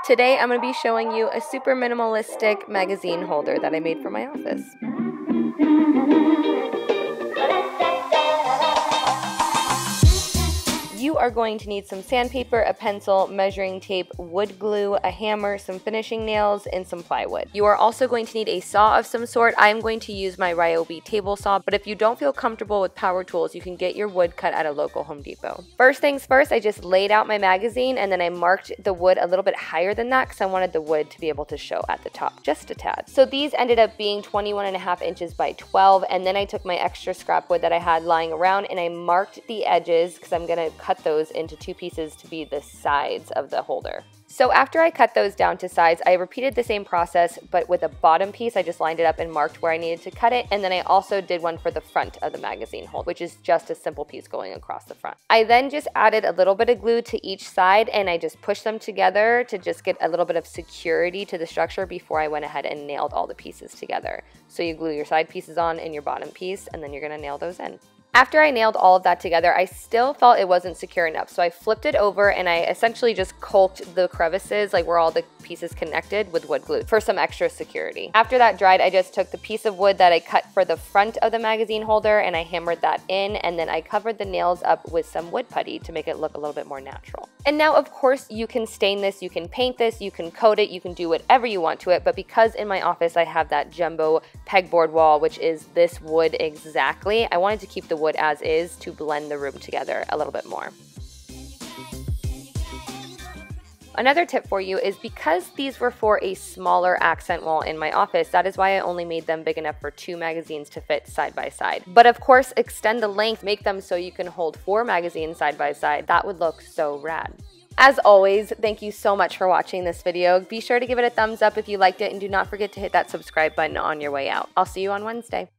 Today I'm going to be showing you a super minimalistic magazine holder that I made for my office. You are going to need some sandpaper, a pencil, measuring tape, wood glue, a hammer, some finishing nails, and some plywood. You are also going to need a saw of some sort. I am going to use my Ryobi table saw, but if you don't feel comfortable with power tools, you can get your wood cut at a local Home Depot. First things first, I just laid out my magazine and then I marked the wood a little bit higher than that because I wanted the wood to be able to show at the top just a tad. So these ended up being 21.5 inches by 12, and then I took my extra scrap wood that I had lying around and I marked the edges because I'm going to cut those into two pieces to be the sides of the holder. So after I cut those down to size, I repeated the same process, but with a bottom piece, I just lined it up and marked where I needed to cut it. And then I also did one for the front of the magazine holder, which is just a simple piece going across the front. I then just added a little bit of glue to each side and I just pushed them together to just get a little bit of security to the structure before I went ahead and nailed all the pieces together. So you glue your side pieces on and your bottom piece, and then you're gonna nail those in. After I nailed all of that together, I still felt it wasn't secure enough, so I flipped it over and I essentially just caulked the crevices, like where all the pieces connected, with wood glue for some extra security. After that dried, I just took the piece of wood that I cut for the front of the magazine holder and I hammered that in, and then I covered the nails up with some wood putty to make it look a little bit more natural. And now, of course, you can stain this, you can paint this, you can coat it, you can do whatever you want to it, but because in my office I have that jumbo pegboard wall, which is this wood exactly, I wanted to keep the wood as is to blend the room together a little bit more. Another tip for you is because these were for a smaller accent wall in my office, that is why I only made them big enough for 2 magazines to fit side by side. But of course, extend the length, make them so you can hold 4 magazines side by side. That would look so rad. As always, thank you so much for watching this video. Be sure to give it a thumbs up if you liked it, and do not forget to hit that subscribe button on your way out. I'll see you on Wednesday.